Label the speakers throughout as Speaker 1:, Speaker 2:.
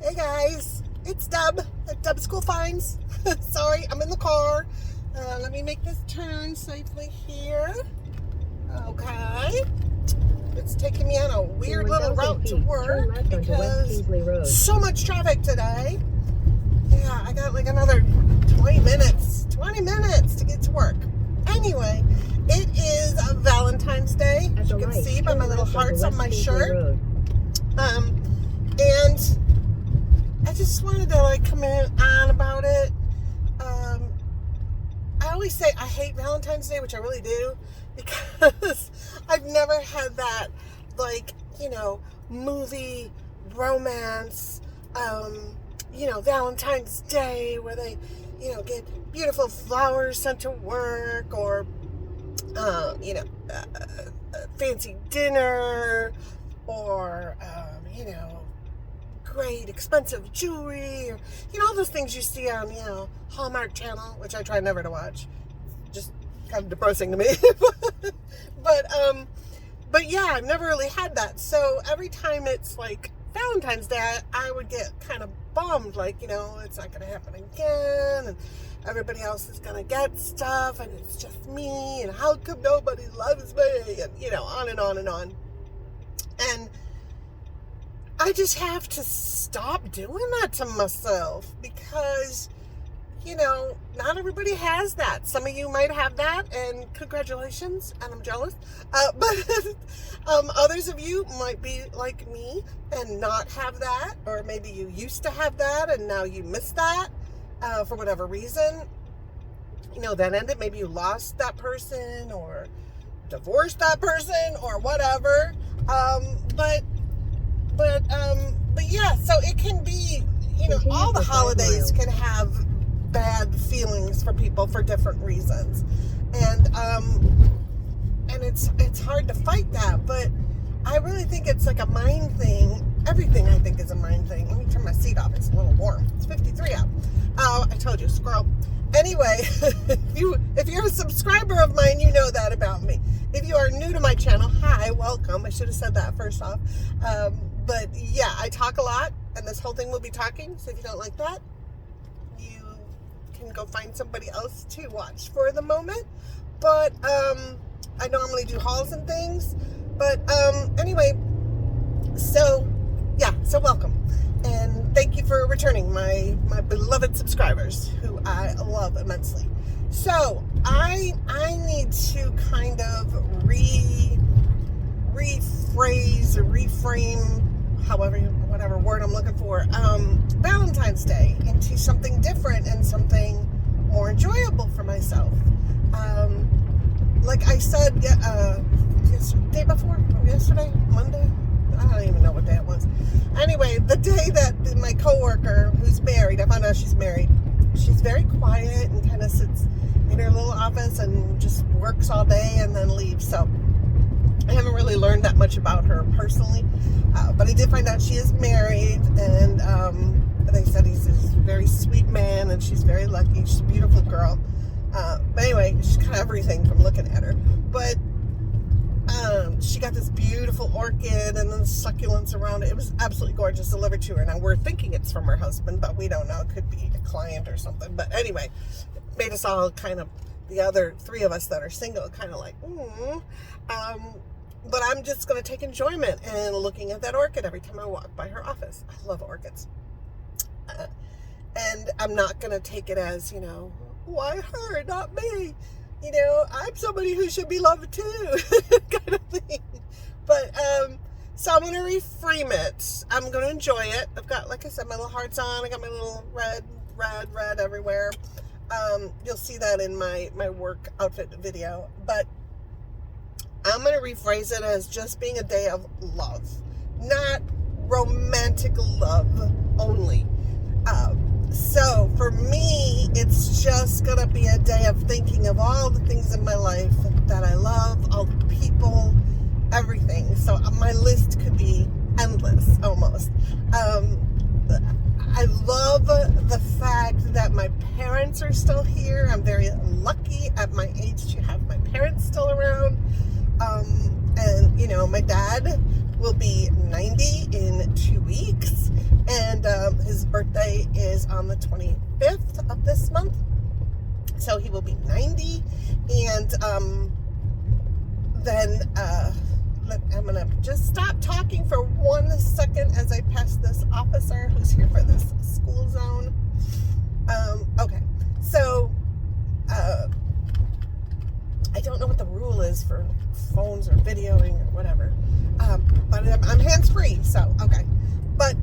Speaker 1: Hey guys, it's Deb at Deb School Finds. Sorry, I'm in the car. Let me make this turn safely here. Okay. It's taking me on a weird little route to work because so much traffic today. Yeah, I got like another 20 minutes to get to work. Anyway, it is Valentine's Day, as you can see by my little hearts on my shirt. And I just wanted to like come on about it. I always say I hate Valentine's Day, which I really do, because I've never had that, like, movie romance, Valentine's Day where they, get beautiful flowers sent to work, or, fancy dinner, or, great expensive jewelry, or all those things you see on Hallmark Channel, which I try never to watch. Just kind of depressing to me. but yeah, I've never really had that. So every time it's like Valentine's Day, I would get kind of bummed, like, it's not going to happen again, and everybody else is going to get stuff, and it's just me, and how come nobody loves me, and on and on and on. And I just have to stop doing that to myself, because, not everybody has that. Some of you might have that, and congratulations, and I'm jealous. But others of you might be like me and not have that, or maybe you used to have that and now you miss that for whatever reason. That ended. Maybe you lost that person, or divorced that person, or whatever. But yeah, so it can be, all the holidays can have bad feelings for people for different reasons. And it's hard to fight that, but I really think it's like a mind thing. Everything I think is a mind thing. Let me turn my seat off. It's a little warm. It's 53 out. I told you, squirrel. Anyway, if you're a subscriber of mine, you know that about me. If you are new to my channel, hi, welcome. I should have said that first off. But yeah, I talk a lot, and this whole thing will be talking. So if you don't like that, you can go find somebody else to watch for the moment. But I normally do hauls and things. But anyway, so yeah, so welcome. And thank you for returning, my beloved subscribers, who I love immensely. So I need to kind of rephrase or reframe, whatever word I'm looking for, Valentine's Day into something different and something more enjoyable for myself. Like I said, day before, yesterday, Monday, I don't even know what day it was. Anyway, the day that my coworker, who's married, I found out she's married. She's very quiet and kind of sits in her little office and just works all day and then leaves. So I haven't really learned that much about her personally, but I did find out she is married, and they said he's a very sweet man, and she's very lucky. She's a beautiful girl. But anyway, she's kind of everything from looking at her. But she got this beautiful orchid and then succulents around it. It was absolutely gorgeous, delivered to her. Now we're thinking it's from her husband, but we don't know. It could be a client or something. But anyway, it made us all kind of, the other three of us that are single, kind of like, but I'm just going to take enjoyment in looking at that orchid every time I walk by her office. I love orchids. And I'm not going to take it as, why her, not me? I'm somebody who should be loved too, kind of thing. But, so I'm going to reframe it. I'm going to enjoy it. I've got, like I said, my little hearts on. I got my little red everywhere. You'll see that in my work outfit video. But I'm going to rephrase it as just being a day of love, not romantic love only. So for me, it's just going to be a day of thinking of all the things in my life that I love, all the people, everything. So my list could be endless almost. I love the fact that my parents are still here. I'm very lucky at my age to have my parents still around. And my dad will be 90 in 2 weeks. And is on the 25th of this month. So he will be 90. And then I'm going to just stop talking for 1 second as I pass this officer who's here for this school zone. Okay. So I don't know what the rule is for phones or videoing or whatever. But I'm hands-free, so okay. But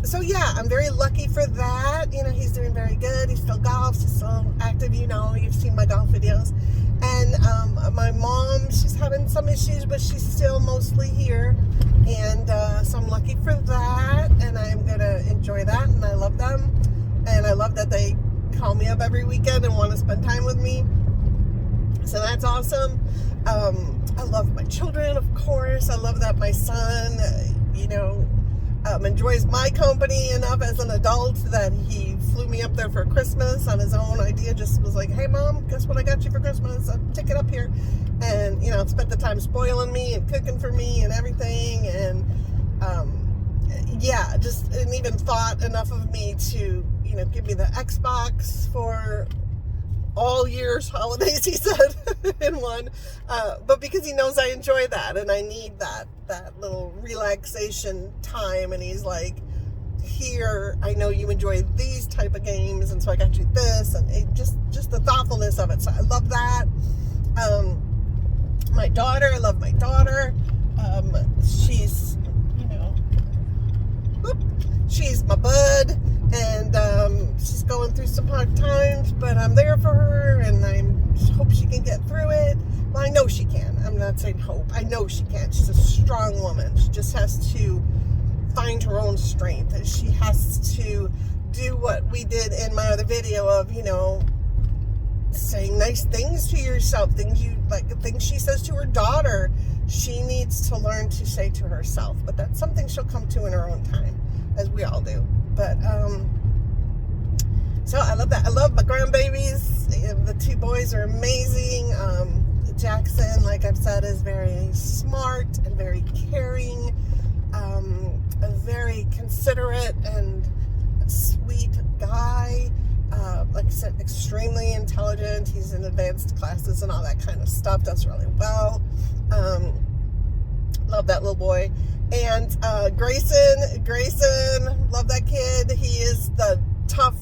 Speaker 1: so yeah, I'm very lucky for that. You know, he's doing very good. He still golfs. He's still active. You know, you've seen my golf videos. And my mom, she's having some issues, but she's still mostly here. And so I'm lucky for that. And I'm going to enjoy that. And I love them. And I love that they call me up every weekend and want to spend time with me. So that's awesome. I love my children, of course. I love that my son, enjoys my company enough as an adult that he flew me up there for Christmas on his own idea. Just was like, hey, Mom, guess what I got you for Christmas? A ticket up here. And, spent the time spoiling me and cooking for me and everything. And, and even thought enough of me to, give me the Xbox for all year's holidays, he said, in one. But because he knows I enjoy that and I need that little relaxation time. And he's like, here, I know you enjoy these type of games, and so I got you this, and it just the thoughtfulness of it. So I love that. My daughter, I love my daughter. She's, she's my bud, and she's going through some hard times, but I'm there for her, and I hope she can get through it. Well, I know she can. I'm not saying hope. I know she can. She's a strong woman. She just has to find her own strength. She has to do what we did in my other video of, saying nice things to yourself, things she says to her daughter, she needs to learn to say to herself. But that's something she'll come to in her own time, as we all do. But so I love that. I love my grandbabies. The two boys are amazing. Jackson, like I've said, is very smart and very caring, a very considerate and sweet guy. Like I said, extremely intelligent. He's in advanced classes and all that kind of stuff. Does really well. Love that little boy. And Grayson, love that kid. He is the tough,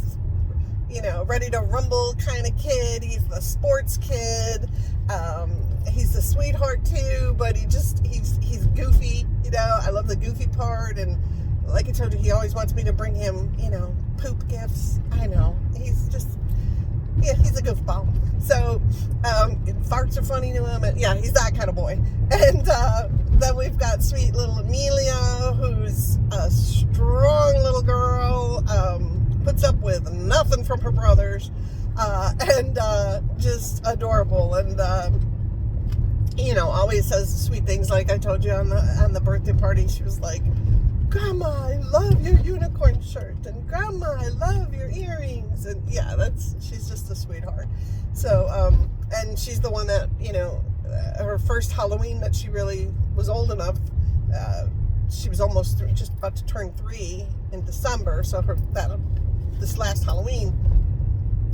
Speaker 1: ready to rumble kind of kid. He's the sports kid. He's a sweetheart too, but he's goofy. I love the goofy part. And like I told you, he always wants me to bring him, poop gifts. I know. He's a goofball. So, farts are funny to him. And he's that kind of boy. And then we've got sweet little Amelia, who's a strong little girl, puts up with nothing from her brothers, and just adorable. And, always says sweet things. Like I told you on the birthday party, she was like, Grandma, I love your unicorn shirt, and Grandma, I love your earrings. And she's just a sweetheart. So, and she's the one that, her first Halloween that she really was old enough, she was almost just about to turn 3 in December. So this last Halloween,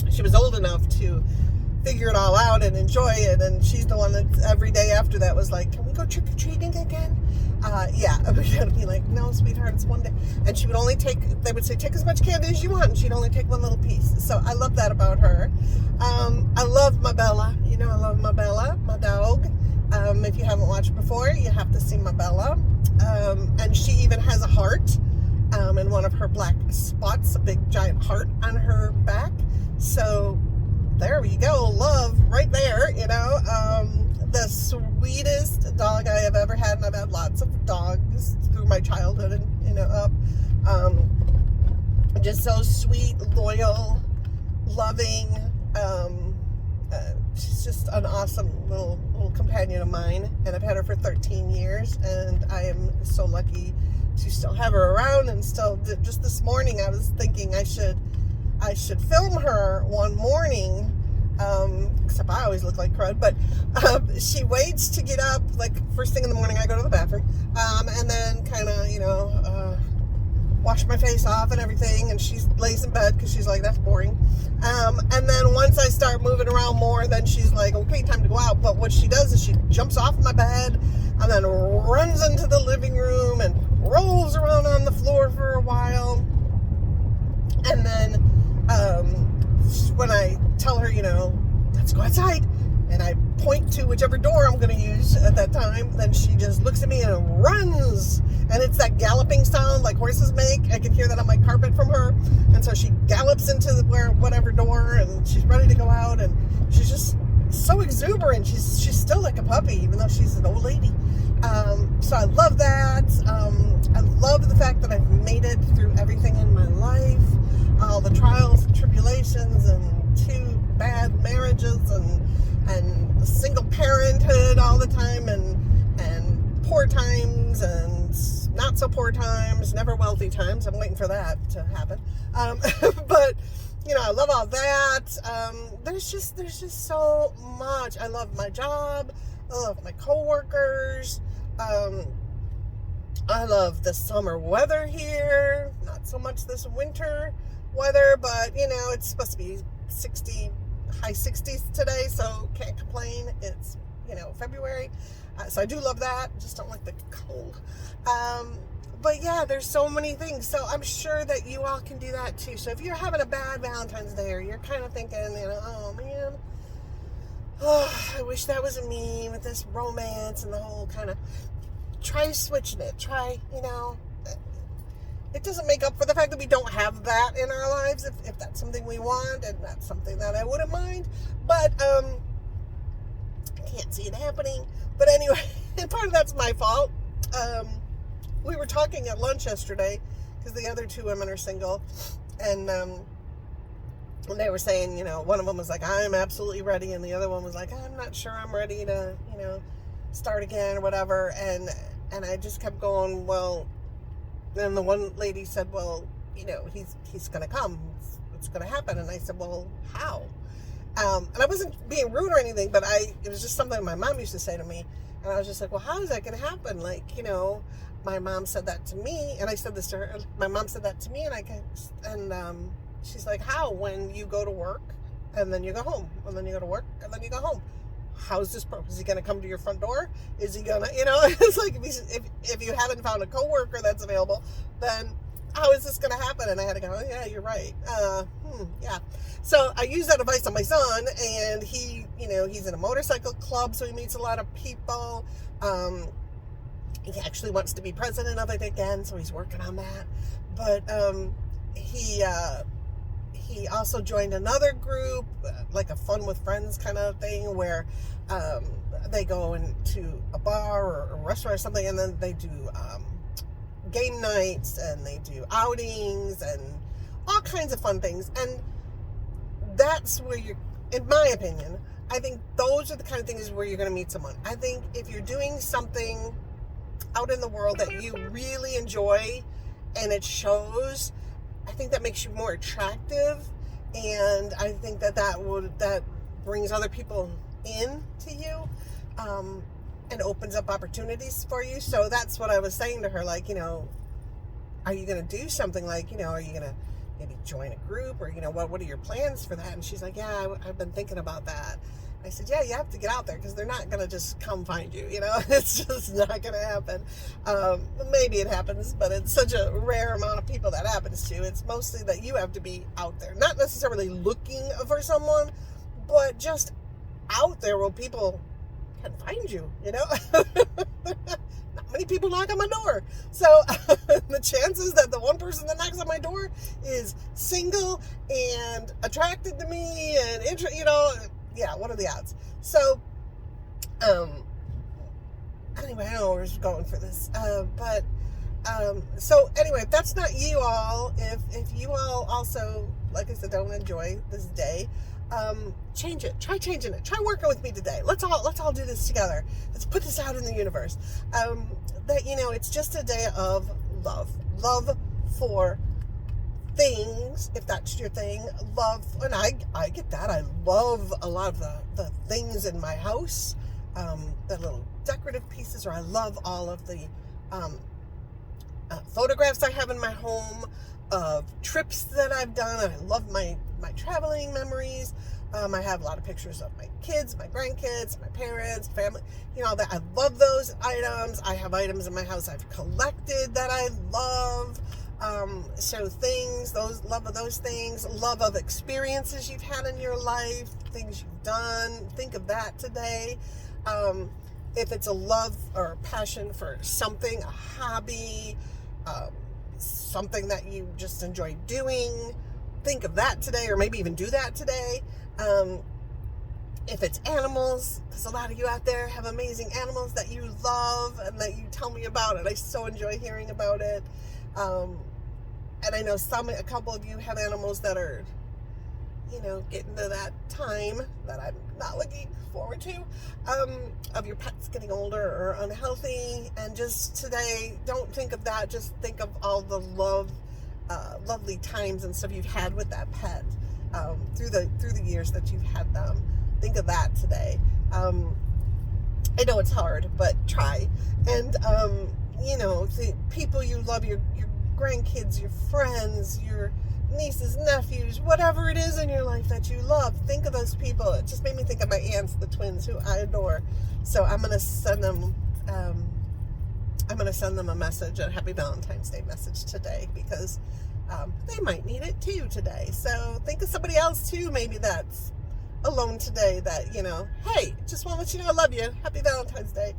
Speaker 1: she was old enough to figure it all out and enjoy it. And she's the one that every day after that was like, can we go trick-or-treating again? We gotta be like, no, sweetheart, it's one day. And she would only they would say, take as much candy as you want, and she'd only take one little piece. So I love that about her. I love my Bella. I love my Bella, my dog. If you haven't watched before, you have to see my Bella. And she even has a heart, in one of her black spots, a big giant heart on her back. So there we go, love right there. The sweetest dog I have ever had, and I've had lots of dogs through my childhood and up. Just so sweet, loyal, loving. She's just an awesome little companion of mine, and I've had her for 13 years, and I am so lucky to still have her around. And still, just this morning, I was thinking I should film her one morning. Except I always look like crud, but she waits to get up, like first thing in the morning. I go to the bathroom, and then kind of wash wash my face off and everything, and she lays in bed because she's like, that's boring. And then once I start moving around more, then she's like, okay, time to go out. But what she does is she jumps off my bed and then runs into the living room and rolls around on the floor for a while. And then when I tell her, let's go outside, and I point to whichever door I'm going to use at that time, then she just looks at me and runs. And it's that galloping sound like horses make. I can hear that on my carpet from her. And so she gallops into whatever door, and she's ready to go out. And she's just so exuberant. She's still like a puppy, even though she's an old lady. So I love that. I love the fact that I've made it through everything in my life. All the trials and tribulations and 2 bad marriages and single parenthood all the time and poor times and not so poor times, never wealthy times. I'm waiting for that to happen. But I love all that. There's just so much. I love my job. I love my coworkers. I love the summer weather here. Not so much this winter weather, but it's supposed to be 60, high 60s today, so can't complain. It's February, so I do love that. Just don't like the cold. But yeah, there's so many things. So I'm sure that you all can do that too. So if you're having a bad Valentine's Day, or you're kind of thinking, oh man, I wish that was me with this romance and the whole kind of, try switching it. Try, it doesn't make up for the fact that we don't have that in our lives, if that's something we want, and that's something that I wouldn't mind. But I can't see it happening. But anyway, and part of that's my fault. We were talking at lunch yesterday, because the other 2 women are single, and they were saying, one of them was like, I'm absolutely ready, and the other one was like, I'm not sure I'm ready to, start again or whatever. And I just kept going, well, and the one lady said, well, he's going to come. It's going to happen. And I said, well, how? And I wasn't being rude or anything, but it was just something my mom used to say to me. And I was just like, well, how is that going to happen? Like, my mom said that to me, and I said this to her. My mom said that to me, and she's like, how? When you go to work, and then you go home, and then you go to work, and then you go home. How's this is he going to come to your front door? Is he going to, it's like, if you haven't found a coworker that's available, then how is this going to happen? And I had to go, oh, yeah, you're right. Yeah. So I used that advice on my son, and he, he's in a motorcycle club, so he meets a lot of people. He actually wants to be president of it again, so he's working on that. But he also joined another group, like a fun with friends kind of thing, where they go into a bar or a restaurant or something, and then they do game nights, and they do outings and all kinds of fun things. And that's where in my opinion, I think those are the kind of things where you're going to meet someone. I think if you're doing something out in the world that you really enjoy and it shows, I think that makes you more attractive, and I think that brings other people in to you, and opens up opportunities for you. So that's what I was saying to her, like, are you going to do something like, are you going to maybe join a group, or, what are your plans for that? And she's like, yeah, I've been thinking about that. I said, yeah, you have to get out there, because they're not going to just come find you, it's just not going to happen. Maybe it happens, but it's such a rare amount of people that happens to. It's mostly that you have to be out there, not necessarily looking for someone, but just out there where people can find you, Not many people knock on my door. So the chances that the one person that knocks on my door is single and attracted to me and yeah, what are the odds? So, anyway, I don't know where we're going for this, so anyway, if that's not you all, if you all also, like I said, don't enjoy this day, change it. Try changing it. Try working with me today. Let's all do this together. Let's put this out in the universe. That, it's just a day of love for things, if that's your thing. Love, and I get that. I love a lot of the things in my house, the little decorative pieces, or I love all of the photographs I have in my home of trips that I've done. I love my traveling memories. I have a lot of pictures of my kids, my grandkids, my parents, family, that I love those items. I have items in my house I've collected that I love. So love of those things, love of experiences you've had in your life, things you've done. Think of that today. If it's a love or passion for something, a hobby, something that you just enjoy doing, think of that today, or maybe even do that today. If it's animals, because a lot of you out there have amazing animals that you love and that you tell me about, and I so enjoy hearing about it. And I know a couple of you have animals that are, getting to that time that I'm not looking forward to, of your pets getting older or unhealthy. And just today, don't think of that. Just think of all the lovely times and stuff you've had with that pet, through the years that you've had them. Think of that today. I know it's hard, but try. And, the people you love, your grandkids, your friends, your nieces, nephews, whatever it is in your life that you love, think of those people. It just made me think of my aunts, the twins, who I adore. So I'm going to send them a message, a happy Valentine's Day message today, because they might need it too today. So think of somebody else too, maybe that's alone today, that, hey, just want to let you know I love you, happy Valentine's Day,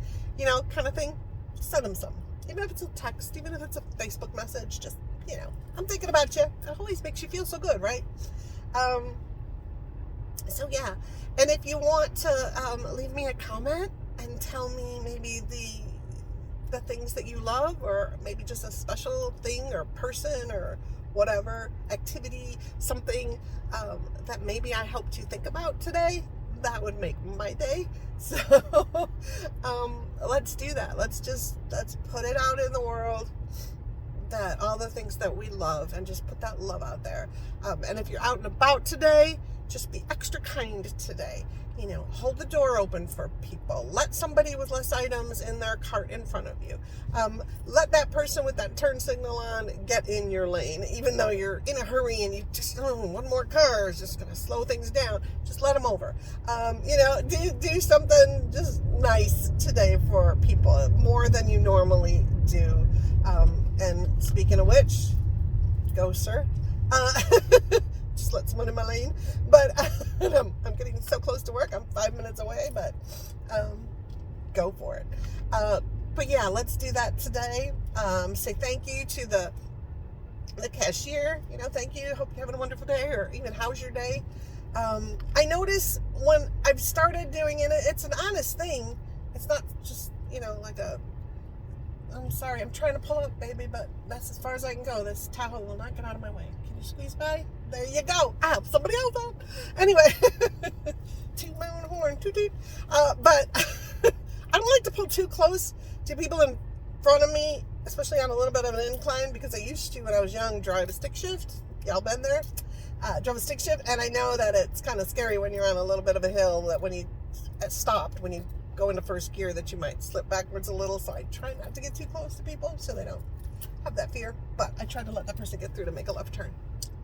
Speaker 1: kind of thing. Send them some. Even if it's a text, even if it's a Facebook message, just, I'm thinking about you. It always makes you feel so good, right? So yeah. And if you want to leave me a comment and tell me maybe the things that you love, or maybe just a special thing or person or whatever, activity, something that maybe I helped you think about today, that would make my day. So let's do that. Let's put it out in the world, that all the things that we love, and just put that love out there. And if you're out and about today, just be extra kind today. Hold the door open for people. Let somebody with less items in their cart in front of you. Let that person with that turn signal on get in your lane, even though you're in a hurry and you just, one more car is just going to slow things down. Just let them over. Do something just nice today for people, more than you normally do. And speaking of which, go, sir. Just let someone in my lane. But I'm getting so close to work. I'm 5 minutes away, but go for it. But yeah, let's do that today. Say thank you to the cashier. Thank you. Hope you're having a wonderful day, or even how's your day. I notice when I've started doing it, it's an honest thing. It's not just, like I'm sorry, I'm trying to pull up, baby, but that's as far as I can go. This Tahoe will not get out of my way. Can you squeeze by? There you go. I help somebody else out. Anyway, toot my own horn, toot toot. But I don't like to pull too close to people in front of me, especially on a little bit of an incline, because I used to, when I was young, drive a stick shift. Y'all been there? Drove a stick shift, and I know that it's kind of scary when you're on a little bit of a hill, that when you when you go into first gear, that you might slip backwards a little. So I try not to get too close to people so they don't have that fear, but I try to let that person get through to make a left turn.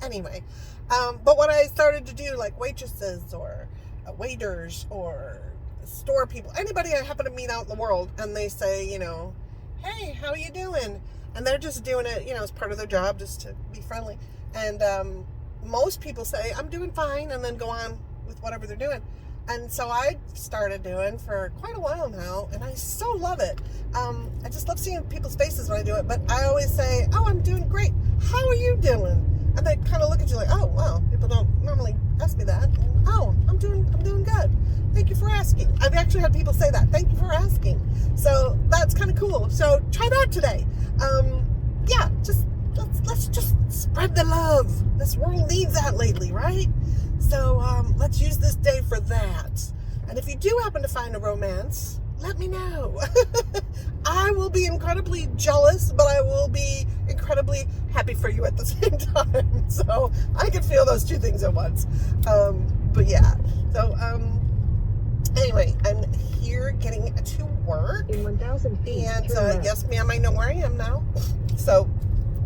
Speaker 1: Anyway, but what I started to do, like waitresses or waiters or store people, anybody I happen to meet out in the world, and they say, hey, how are you doing? And they're just doing it, as part of their job, just to be friendly. And most people say, I'm doing fine, and then go on with whatever they're doing. And so I started doing for quite a while now, and I so love it. I just love seeing people's faces when I do it, but I always say, oh, I'm doing great. How are you doing? And they kind of look at you like, oh, wow, people don't normally ask me that. Oh, I'm doing good. Thank you for asking. I've actually had people say that. Thank you for asking. So that's kind of cool. So try that today. Yeah, let's just spread the love. This world needs that lately, right? So let's use this day for that. And if you do happen to find a romance, let me know. I will be incredibly jealous, but I will be incredibly happy for you at the same time. So I can feel those two things at once. But yeah. So anyway, I'm here getting to work.
Speaker 2: In 1,000 feet.
Speaker 1: And yes, ma'am, I know where I am now. So So,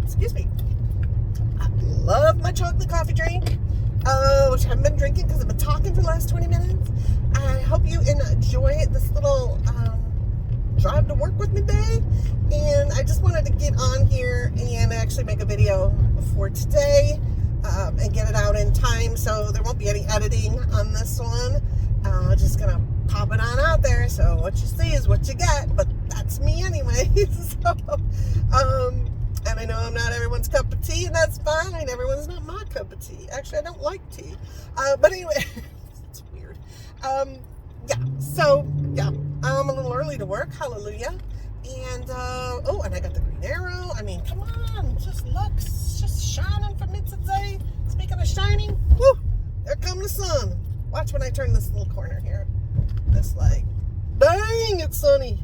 Speaker 1: excuse me. I love my chocolate coffee drink, which I haven't been drinking because I've been talking for the last 20 minutes. I hope you enjoy this little drive to work with me day. And I just wanted to get on here and actually make a video for today and get it out in time, so there won't be any editing on this one. Just gonna pop it on out there, so what you see is what you get, but that's me anyway. So, and I know I'm not everyone's cup of tea, and that's fine. Everyone's not my cup of tea. Actually, I don't like tea. But anyway, it's weird. Yeah, so, yeah, I'm a little early to work. Hallelujah. And, oh, and I got the green arrow. I mean, come on, just look, it's just shining from it today. Speaking of shining, whoo, there comes the sun. Watch when I turn this little corner here. This like, dang, it's sunny.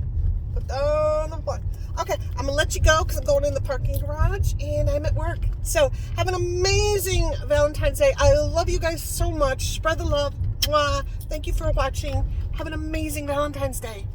Speaker 1: Put down the block. Okay, I'm gonna let you go because I'm going in the parking garage and I'm at work. So have an amazing Valentine's Day. I love you guys so much. Spread the love. Mwah. Thank you for watching. Have an amazing Valentine's Day.